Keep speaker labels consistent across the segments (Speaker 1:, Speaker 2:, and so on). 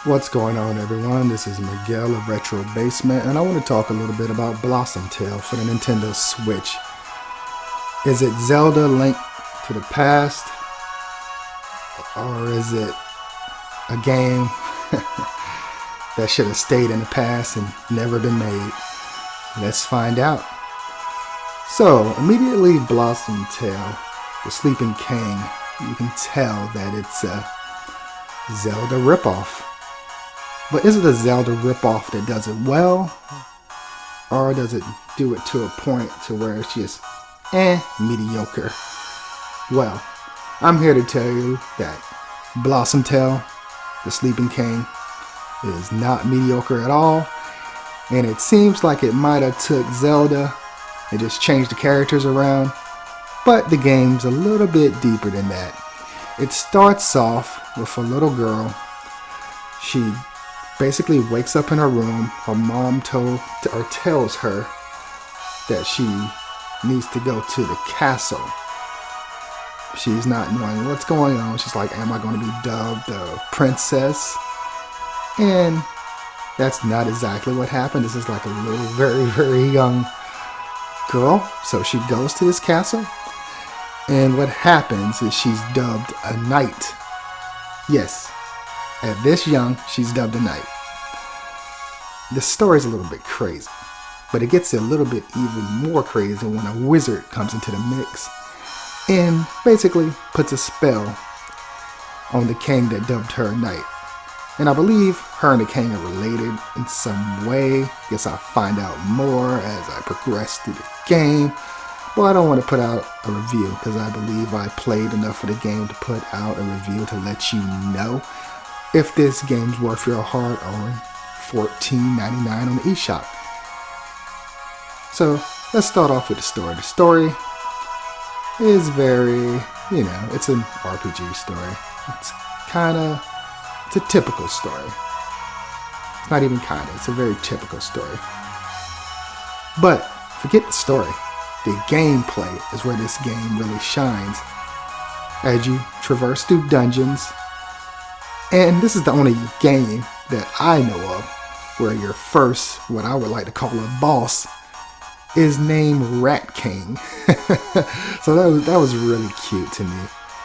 Speaker 1: What's going on, everyone? This is Miguel of Retro Basement, and I want to talk a little bit about Blossom Tale for the Nintendo Switch. Is it Zelda Link to the Past? Or is it a game that should have stayed in the past and never been made? Let's find out. So, immediately Blossom Tale, the Sleeping King, you can tell that it's a Zelda ripoff. But is it a Zelda ripoff that does it well? Or does it do it to a point to where it's just mediocre? Well, I'm here to tell you that Blossom Tale, the Sleeping King, is not mediocre at all. And it seems like it might have took Zelda and just changed the characters around. But the game's a little bit deeper than that. It starts off with a little girl. She basically wakes up in her room. Her mom tells her that she needs to go to the castle. She's not knowing what's going on. She's like, am I going to be dubbed the princess? And that's not exactly what happened. This is like a little very, very young girl. So she goes to this castle. And what happens is she's dubbed a knight. Yes. At this young, she's dubbed a knight. The story's a little bit crazy, but it gets a little bit even more crazy when a wizard comes into the mix and basically puts a spell on the king that dubbed her a knight. And I believe her and the king are related in some way. Guess I'll find out more as I progress through the game. But I don't want to put out a review because I believe I played enough of the game to put out a review to let you know if this game's worth your hard-earned $14.99 on the eShop. So let's start off with the story. The story is very, it's an RPG story. It's a typical story. It's not even it's a very typical story. But forget the story. The gameplay is where this game really shines. As you traverse through dungeons, and this is the only game that I know of where your first, what I would like to call a boss, is named Rat King. So that was really cute to me.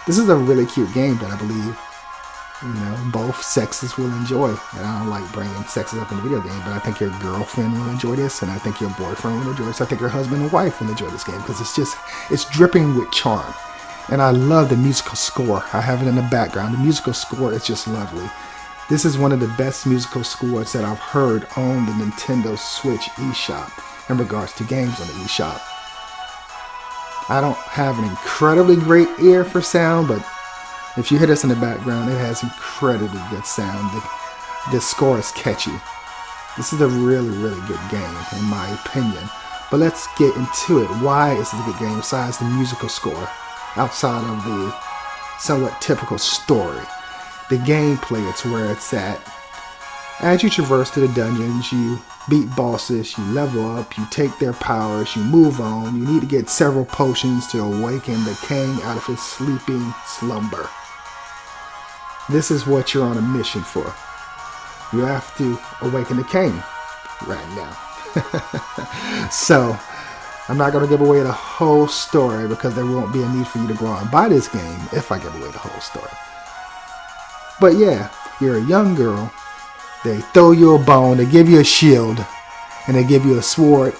Speaker 1: This is a really cute game that I believe, both sexes will enjoy. And I don't like bringing sexes up in the video game, but I think your girlfriend will enjoy this, and I think your boyfriend will enjoy this. I think your husband and wife will enjoy this game because it's dripping with charm. And I love the musical score. I have it in the background. The musical score is just lovely. This is one of the best musical scores that I've heard on the Nintendo Switch eShop in regards to games on the eShop. I don't have an incredibly great ear for sound, but if you hear this in the background, it has incredibly good sound. The score is catchy. This is a really, really good game, in my opinion. But let's get into it. Why is this a good game besides the musical score? Outside of the somewhat typical story. The gameplay, it's where it's at. As you traverse to the dungeons, you beat bosses, you level up, you take their powers, you move on. You need to get several potions to awaken the king out of his sleeping slumber. This is what you're on a mission for. You have to awaken the king right now. So, I'm not going to give away the whole story because there won't be a need for you to go out and buy this game if I give away the whole story. But yeah, you're a young girl. They throw you a bone, they give you a shield, and they give you a sword.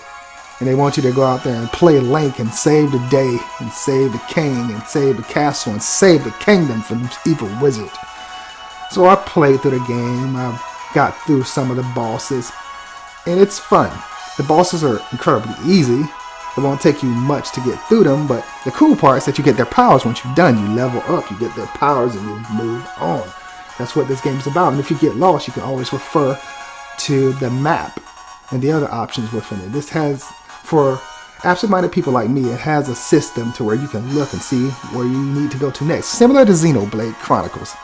Speaker 1: And they want you to go out there and play Link and save the day, and save the king, and save the castle, and save the kingdom from this evil wizard. So I played through the game. I got through some of the bosses. And it's fun. The bosses are incredibly easy. It won't take you much to get through them, but the cool part is that you get their powers once you're done. You level up, you get their powers, and you move on. That's what this game is about. And if you get lost, you can always refer to the map and the other options within it. This has, for absent-minded people like me, it has a system to where you can look and see where you need to go to next. Similar to Xenoblade Chronicles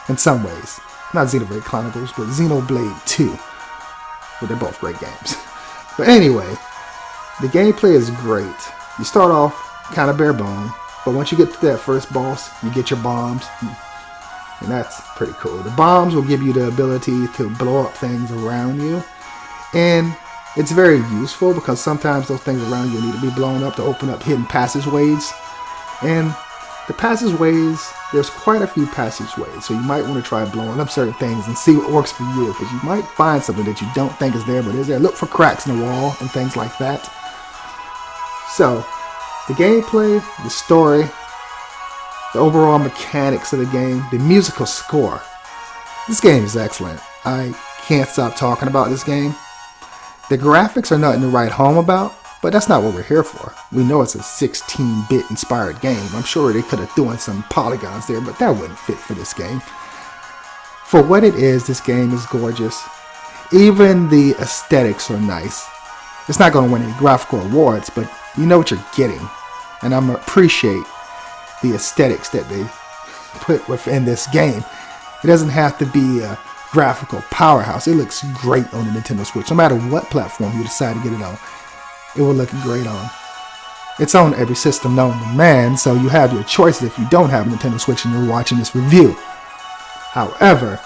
Speaker 1: in some ways. Not Xenoblade Chronicles, but Xenoblade 2. But they're both great games. But anyway, the gameplay is great. You start off kind of bare bone. But once you get to that first boss, you get your bombs, and that's pretty cool. The bombs will give you the ability to blow up things around you, and it's very useful because sometimes those things around you need to be blown up to open up hidden passageways. And the passageways, there's quite a few passageways, so you might want to try blowing up certain things and see what works for you, because you might find something that you don't think is there but is there. Look for cracks in the wall and things like that. So the gameplay, the story, the overall mechanics of the game, the musical score. This game is excellent. I can't stop talking about this game. The graphics are nothing to write home about, but that's not what we're here for. We know it's a 16-bit inspired game. I'm sure they could have thrown some polygons there, but that wouldn't fit for this game. For what it is, this game is gorgeous. Even the aesthetics are nice. It's not going to win any graphical awards, but you know what you're getting. And I'm going to appreciate the aesthetics that they put within this game. It doesn't have to be a graphical powerhouse. It looks great on the Nintendo Switch. No matter what platform you decide to get it on, it will look great on. It's on every system known to man, so you have your choices if you don't have a Nintendo Switch and you're watching this review. However,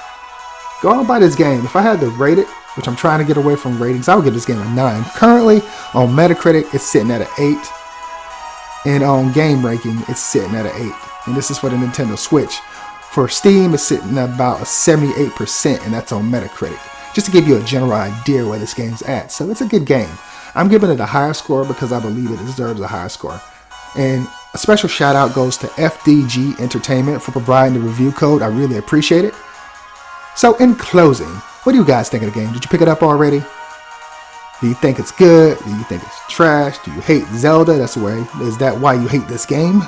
Speaker 1: going by this game, if I had to rate it, which I'm trying to get away from ratings, I would give this game a 9. Currently, on Metacritic, it's sitting at an 8. And on game ranking, it's sitting at an 8. And this is for the Nintendo Switch. For Steam, it's sitting at about a 78%, and that's on Metacritic. Just to give you a general idea where this game's at. So it's a good game. I'm giving it a higher score because I believe it deserves a higher score. And a special shout out goes to FDG Entertainment for providing the review code. I really appreciate it. So in closing, what do you guys think of the game? Did you pick it up already? Do you think it's good? Do you think it's trash? Do you hate Zelda? Is that why you hate this game?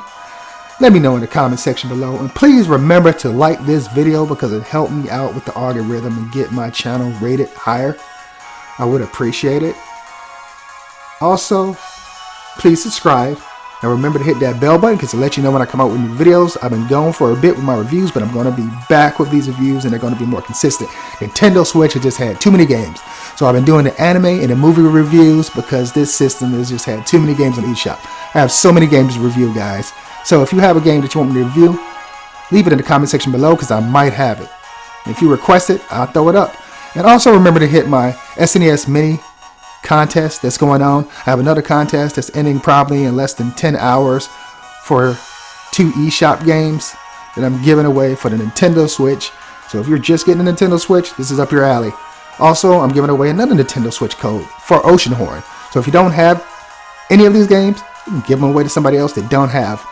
Speaker 1: Let me know in the comment section below. And please remember to like this video because it helped me out with the algorithm and get my channel rated higher. I would appreciate it. Also, please subscribe. And remember to hit that bell button because it'll let you know when I come out with new videos. I've been going for a bit with my reviews, but I'm going to be back with these reviews and they're going to be more consistent. Nintendo Switch has just had too many games. So I've been doing the anime and the movie reviews because this system has just had too many games on eShop. I have so many games to review, guys. So if you have a game that you want me to review, leave it in the comment section below because I might have it. And if you request it, I'll throw it up. And also remember to hit my SNES Mini contest that's going on. I have another contest that's ending probably in less than 10 hours for 2 eShop games that I'm giving away for the Nintendo Switch. So if you're just getting a Nintendo Switch, this is up your alley. Also, I'm giving away another Nintendo Switch code for Oceanhorn. So if you don't have any of these games, you can give them away to somebody else that don't have.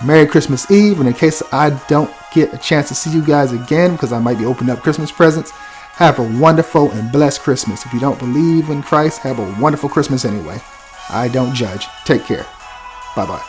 Speaker 1: Merry Christmas Eve, and in case I don't get a chance to see you guys again because I might be opening up Christmas presents, have a wonderful and blessed Christmas. If you don't believe in Christ, have a wonderful Christmas anyway. I don't judge. Take care. Bye-bye.